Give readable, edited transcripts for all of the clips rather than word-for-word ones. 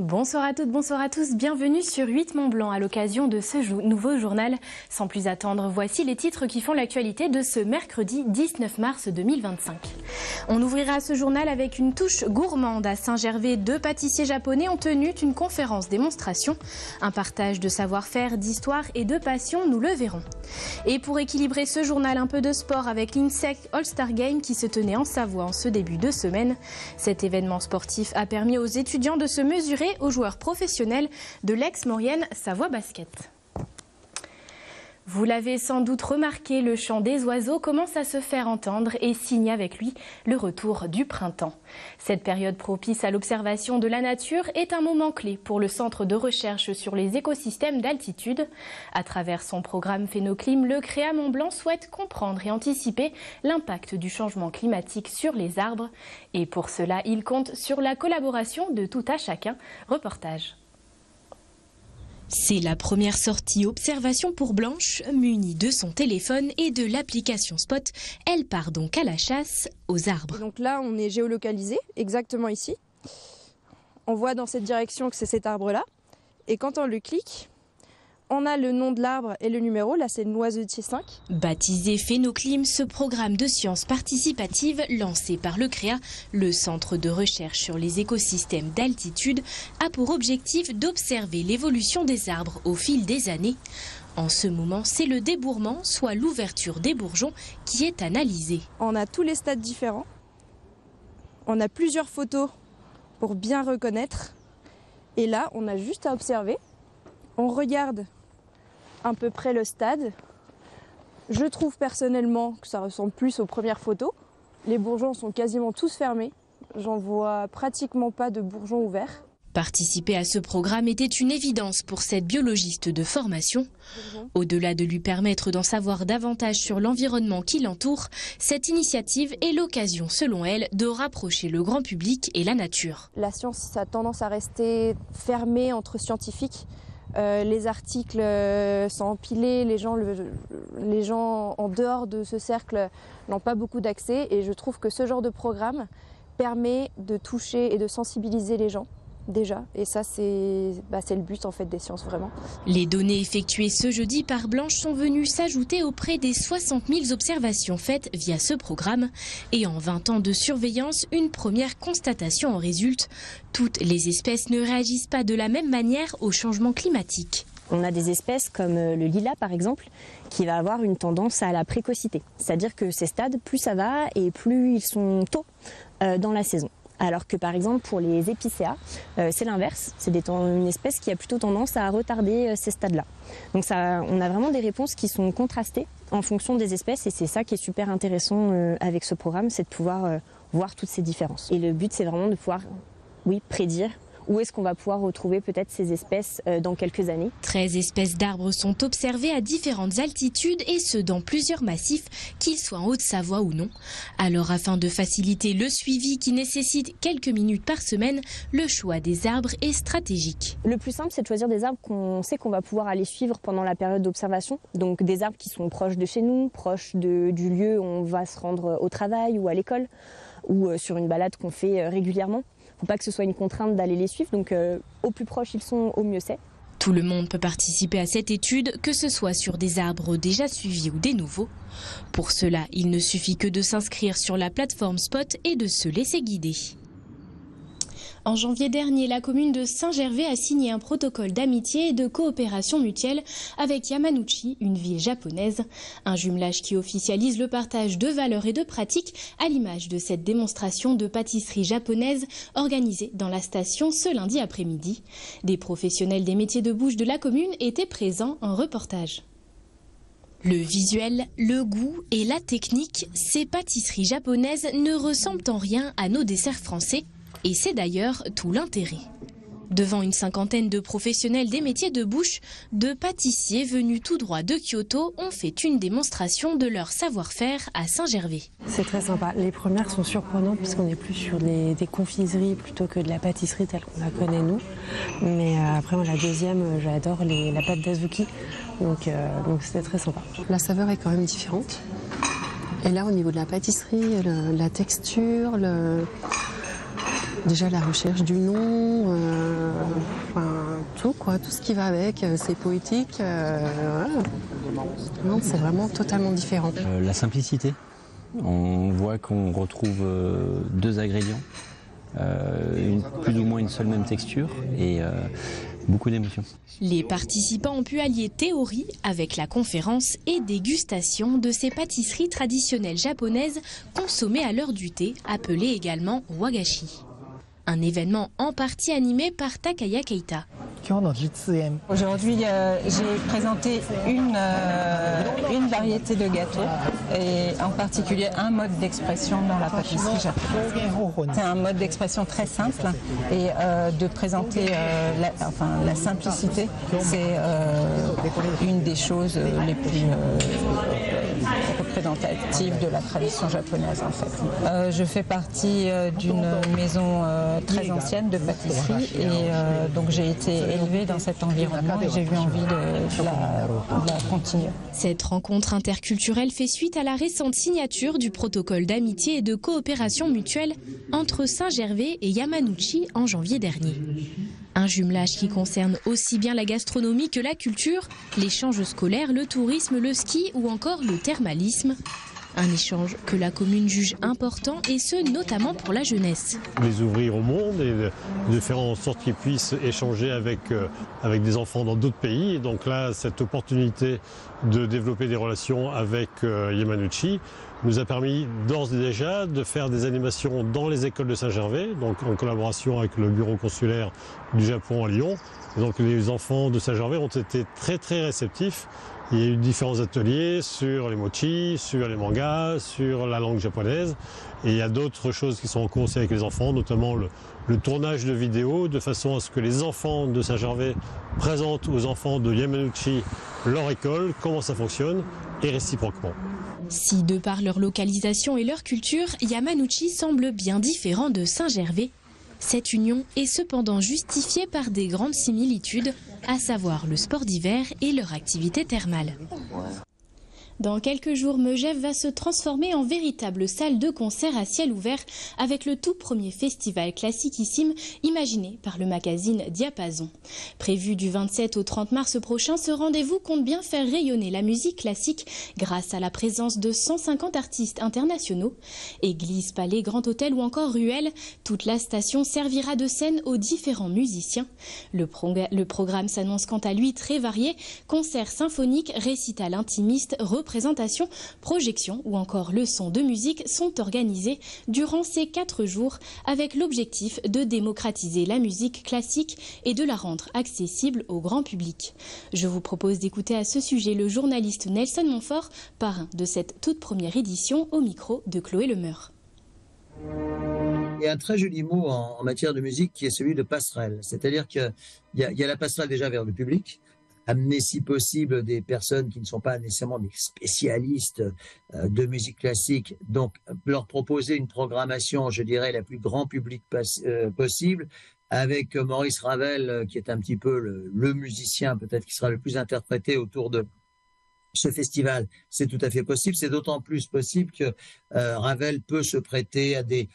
Bonsoir à toutes, bonsoir à tous, bienvenue sur 8 Mont Blanc à l'occasion de ce nouveau journal. Sans plus attendre, voici les titres qui font l'actualité de ce mercredi 19 mars 2025. On ouvrira ce journal avec une touche gourmande. À Saint-Gervais, 2 pâtissiers japonais ont tenu une conférence démonstration. Un partage de savoir-faire, d'histoire et de passion, nous le verrons. Et pour équilibrer ce journal, un peu de sport avec l'INSEC All-Star Game qui se tenait en Savoie en ce début de semaine. Cet événement sportif a permis aux étudiants de se mesurer aux joueurs professionnels de l'ex-Maurienne Savoie Basket. Vous l'avez sans doute remarqué, le chant des oiseaux commence à se faire entendre et signe avec lui le retour du printemps. Cette période propice à l'observation de la nature est un moment clé pour le Centre de recherche sur les écosystèmes d'altitude. À travers son programme Phénoclim, le CREA Mont-Blanc souhaite comprendre et anticiper l'impact du changement climatique sur les arbres. Et pour cela, il compte sur la collaboration de tout à chacun. Reportage. C'est la première sortie observation pour Blanche. Munie de son téléphone et de l'application Spot, elle part donc à la chasse aux arbres. Et donc là, on est géolocalisé, exactement ici. On voit dans cette direction que c'est cet arbre-là. Et quand on le clique, on a le nom de l'arbre et le numéro. Là, c'est le noisetier 5. Baptisé Phénoclim, ce programme de sciences participatives lancé par le CREA, le Centre de recherche sur les écosystèmes d'altitude, a pour objectif d'observer l'évolution des arbres au fil des années. En ce moment, c'est le débourrement, soit l'ouverture des bourgeons, qui est analysé. On a tous les stades différents. On a plusieurs photos pour bien reconnaître. Et là, on a juste à observer. On regarde à peu près le stade. Je trouve personnellement que ça ressemble plus aux premières photos. Les bourgeons sont quasiment tous fermés. J'en vois pratiquement pas de bourgeons ouverts. Participer à ce programme était une évidence pour cette biologiste de formation. Au-delà de lui permettre d'en savoir davantage sur l'environnement qui l'entoure, cette initiative est l'occasion, selon elle, de rapprocher le grand public et la nature. La science a tendance à rester fermée entre scientifiques. Les articles sont empilés, les gens en dehors de ce cercle n'ont pas beaucoup d'accès et je trouve que ce genre de programme permet de toucher et de sensibiliser les gens déjà et ça c'est le but en fait des sciences vraiment. Les données effectuées ce jeudi par Blanche sont venues s'ajouter auprès des 60 000 observations faites via ce programme et en 20 ans de surveillance, une première constatation en résulte. Toutes les espèces ne réagissent pas de la même manière au changement climatique. On a des espèces comme le lilas par exemple qui va avoir une tendance à la précocité. C'est-à-dire que ces stades, plus ça va et plus ils sont tôt dans la saison. Alors que par exemple pour les épicéas, c'est l'inverse. C'est une espèce qui a plutôt tendance à retarder ces stades-là. Donc on a vraiment des réponses qui sont contrastées en fonction des espèces et c'est ça qui est super intéressant avec ce programme, c'est de pouvoir voir toutes ces différences. Et le but c'est vraiment de pouvoir prédire où est-ce qu'on va pouvoir retrouver peut-être ces espèces dans quelques années. 13 espèces d'arbres sont observées à différentes altitudes et ce dans plusieurs massifs, qu'ils soient en Haute-Savoie ou non. Alors afin de faciliter le suivi qui nécessite quelques minutes par semaine, le choix des arbres est stratégique. Le plus simple c'est de choisir des arbres qu'on sait qu'on va pouvoir aller suivre pendant la période d'observation. Donc des arbres qui sont proches de chez nous, proches du lieu où on va se rendre au travail ou à l'école ou sur une balade qu'on fait régulièrement. Il ne faut pas que ce soit une contrainte d'aller les suivre, donc au plus proche ils sont, au mieux c'est. Tout le monde peut participer à cette étude, que ce soit sur des arbres déjà suivis ou des nouveaux. Pour cela, il ne suffit que de s'inscrire sur la plateforme Spot et de se laisser guider. En janvier dernier, la commune de Saint-Gervais a signé un protocole d'amitié et de coopération mutuelle avec Yamanouchi, une ville japonaise. Un jumelage qui officialise le partage de valeurs et de pratiques à l'image de cette démonstration de pâtisserie japonaise organisée dans la station ce lundi après-midi. Des professionnels des métiers de bouche de la commune étaient présents en reportage. Le visuel, le goût et la technique, ces pâtisseries japonaises ne ressemblent en rien à nos desserts français. Et c'est d'ailleurs tout l'intérêt. Devant une cinquantaine de professionnels des métiers de bouche, 2 pâtissiers venus tout droit de Kyoto ont fait une démonstration de leur savoir-faire à Saint-Gervais. C'est très sympa. Les premières sont surprenantes puisqu'on est plus sur des confiseries plutôt que de la pâtisserie telle qu'on la connaît nous. Mais après, la deuxième, j'adore la pâte d'azuki. Donc c'était très sympa. La saveur est quand même différente. Et là, au niveau de la pâtisserie, la texture, Déjà la recherche du nom, tout ce qui va avec, c'est poétique. Voilà. Non, c'est vraiment totalement différent. La simplicité. On voit qu'on retrouve 2 ingrédients, plus ou moins une seule même texture et beaucoup d'émotions. Les participants ont pu allier théorie avec la conférence et dégustation de ces pâtisseries traditionnelles japonaises consommées à l'heure du thé, appelées également wagashi. Un événement en partie animé par Takaya Keita. Aujourd'hui, j'ai présenté une variété de gâteaux et en particulier un mode d'expression dans la pâtisserie japonaise. C'est un mode d'expression très simple et de présenter la simplicité, c'est une des choses les plus représentatives de la tradition japonaise en fait. Je fais partie d'une maison très ancienne de pâtisserie et donc j'ai été élevée dans cet environnement et j'ai eu envie de la continuer. Cette rencontre interculturelle fait suite à la récente signature du protocole d'amitié et de coopération mutuelle entre Saint-Gervais et Yamanouchi en janvier dernier. Un jumelage qui concerne aussi bien la gastronomie que la culture, l'échange scolaire, le tourisme, le ski ou encore le thermalisme. Un échange que la commune juge important et ce notamment pour la jeunesse. Les ouvrir au monde et de faire en sorte qu'ils puissent échanger avec des enfants dans d'autres pays. Et donc là, cette opportunité de développer des relations avec Yamanouchi nous a permis d'ores et déjà de faire des animations dans les écoles de Saint-Gervais, donc en collaboration avec le bureau consulaire du Japon à Lyon. Et donc les enfants de Saint-Gervais ont été très très réceptifs. Il y a eu différents ateliers sur les mochi, sur les mangas, sur la langue japonaise. Et il y a d'autres choses qui sont en cours aussi avec les enfants, notamment le tournage de vidéos, de façon à ce que les enfants de Saint-Gervais présentent aux enfants de Yamanouchi leur école, comment ça fonctionne, et réciproquement. Si de par leur localisation et leur culture, Yamanouchi semble bien différent de Saint-Gervais, cette union est cependant justifiée par des grandes similitudes, à savoir le sport d'hiver et leur activité thermale. Dans quelques jours, Megève va se transformer en véritable salle de concert à ciel ouvert avec le tout premier festival classiquissime imaginé par le magazine Diapason. Prévu du 27 au 30 mars prochain, ce rendez-vous compte bien faire rayonner la musique classique grâce à la présence de 150 artistes internationaux. Église, palais, grand hôtel ou encore ruelle, toute la station servira de scène aux différents musiciens. Le programme s'annonce quant à lui très varié, concerts symphoniques, récital intimiste, représentations, projections ou encore leçons de musique sont organisées durant ces 4 jours avec l'objectif de démocratiser la musique classique et de la rendre accessible au grand public. Je vous propose d'écouter à ce sujet le journaliste Nelson Montfort, parrain de cette toute première édition, au micro de Chloé Lemeur. Il y a un très joli mot en matière de musique qui est celui de passerelle. C'est-à-dire qu'il y a la passerelle déjà vers le public, amener si possible des personnes qui ne sont pas nécessairement des spécialistes de musique classique, donc leur proposer une programmation, je dirais, la plus grand public possible, avec Maurice Ravel, qui est un petit peu le musicien peut-être qui sera le plus interprété autour de ce festival. C'est tout à fait possible, c'est d'autant plus possible que Ravel peut se prêter à des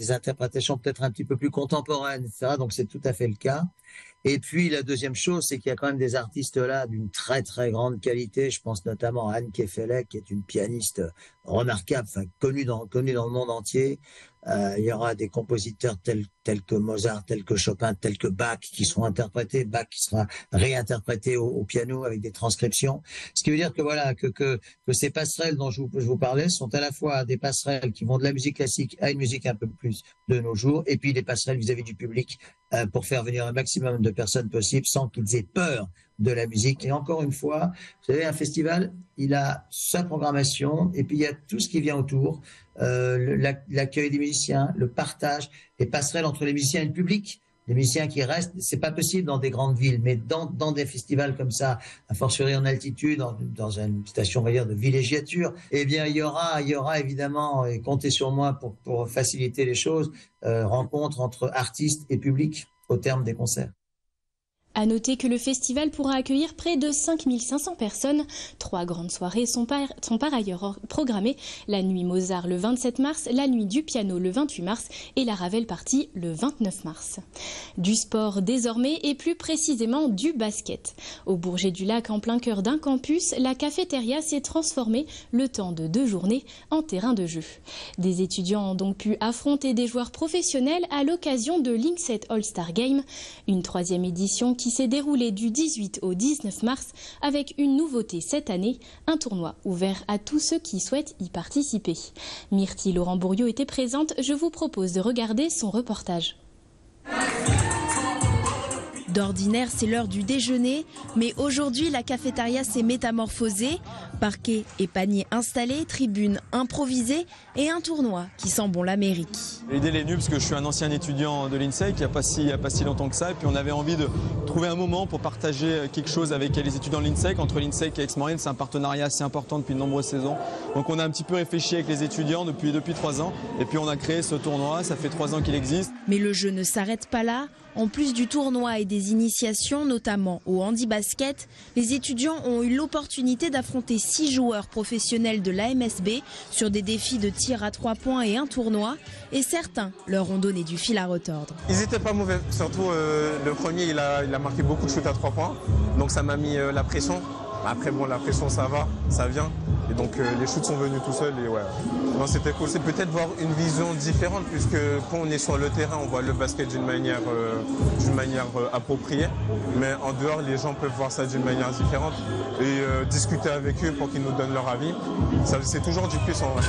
interprétations peut-être un petit peu plus contemporaines, etc. Donc c'est tout à fait le cas. Et puis la deuxième chose, c'est qu'il y a quand même des artistes là d'une très très grande qualité. Je pense notamment à Anne Kefelec, qui est une pianiste remarquable, enfin connue dans le monde entier. Il y aura des compositeurs tels que Mozart, tels que Chopin, tels que Bach qui seront interprétés. Bach qui sera réinterprété au piano avec des transcriptions. Ce qui veut dire que voilà que ces passerelles dont je vous parlais sont à la fois des passerelles qui vont de la musique classique à une musique un peu plus de nos jours, et puis des passerelles vis-à-vis du public pour faire venir un maximum de personnes possible sans qu'ils aient peur de la musique. Et encore une fois, vous savez, un festival, il a sa programmation et puis il y a tout ce qui vient autour, l'accueil des musiciens, le partage, les passerelles entre les musiciens et le public. Les musiciens qui restent, c'est pas possible dans des grandes villes, mais dans des festivals comme ça, à fortiori en altitude, dans une station, on va dire, de villégiature, eh bien, il y aura évidemment, et comptez sur moi pour faciliter les choses, rencontres entre artistes et public au terme des concerts. À noter que le festival pourra accueillir près de 5500 personnes. 3 grandes soirées sont par ailleurs programmées. La nuit Mozart le 27 mars, la nuit du piano le 28 mars et la Ravel Party le 29 mars. Du sport désormais et plus précisément du basket. Au Bourget-du-Lac, en plein cœur d'un campus, la cafétéria s'est transformée le temps de 2 journées en terrain de jeu. Des étudiants ont donc pu affronter des joueurs professionnels à l'occasion de l'Inkset All-Star Game, une 3e édition qui s'est déroulée du 18 au 19 mars avec une nouveauté cette année, un tournoi ouvert à tous ceux qui souhaitent y participer. Myrtille Laurent Bourriot était présente, je vous propose de regarder son reportage. D'ordinaire, c'est l'heure du déjeuner, mais aujourd'hui, la cafétéria s'est métamorphosée. Parquet et paniers installés, tribunes improvisées et un tournoi qui sent bon l'Amérique. L'idée est venue parce que je suis un ancien étudiant de l'INSEE qui il n'y a pas si longtemps que ça. Et puis on avait envie de trouver un moment pour partager quelque chose avec les étudiants de l'INSEE. Entre l'INSEE et Aix-Marine, c'est un partenariat assez important depuis de nombreuses saisons. Donc on a un petit peu réfléchi avec les étudiants depuis 3 ans. Et puis on a créé ce tournoi, ça fait 3 ans qu'il existe. Mais le jeu ne s'arrête pas là. En plus du tournoi et des initiations, notamment au handi-basket, les étudiants ont eu l'opportunité d'affronter 6 joueurs professionnels de l'AMSB sur des défis de tir à 3 points et un tournoi. Et certains leur ont donné du fil à retordre. Ils n'étaient pas mauvais, surtout le premier, il a marqué beaucoup de shoots à 3 points. Donc ça m'a mis la pression. Après bon, la pression ça va, ça vient. Et donc les shoots sont venus tout seuls et ouais. Non, c'était cool. C'est peut-être voir une vision différente puisque quand on est sur le terrain, on voit le basket d'une manière appropriée. Mais en dehors, les gens peuvent voir ça d'une manière différente et discuter avec eux pour qu'ils nous donnent leur avis. C'est toujours du plus en vrai.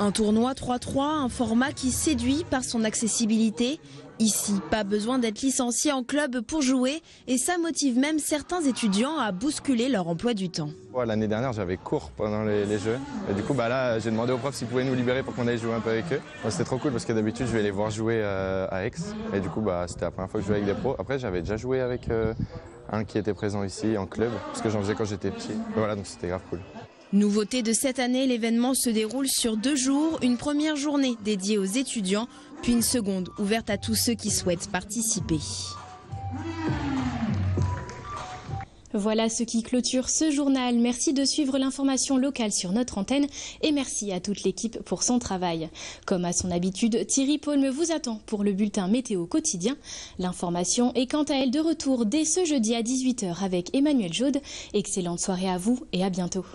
Un tournoi 3-3, un format qui séduit par son accessibilité. Ici, pas besoin d'être licencié en club pour jouer et ça motive même certains étudiants à bousculer leur emploi du temps. Ouais, l'année dernière, j'avais cours pendant les jeux. Et du coup, là, j'ai demandé aux profs s'ils pouvaient nous libérer pour qu'on aille jouer un peu avec eux. C'était trop cool parce que d'habitude, je vais les voir jouer à Aix. Et du coup, c'était la première fois que je jouais avec des pros. Après, j'avais déjà joué avec un qui était présent ici en club parce que j'en faisais quand j'étais petit. Et voilà, donc c'était grave cool. Nouveauté de cette année, l'événement se déroule sur 2 jours. Une première journée dédiée aux étudiants, puis une seconde ouverte à tous ceux qui souhaitent participer. Voilà ce qui clôture ce journal. Merci de suivre l'information locale sur notre antenne et merci à toute l'équipe pour son travail. Comme à son habitude, Thierry Paulme vous attend pour le bulletin météo quotidien. L'information est quant à elle de retour dès ce jeudi à 18h avec Emmanuel Jaude. Excellente soirée à vous et à bientôt.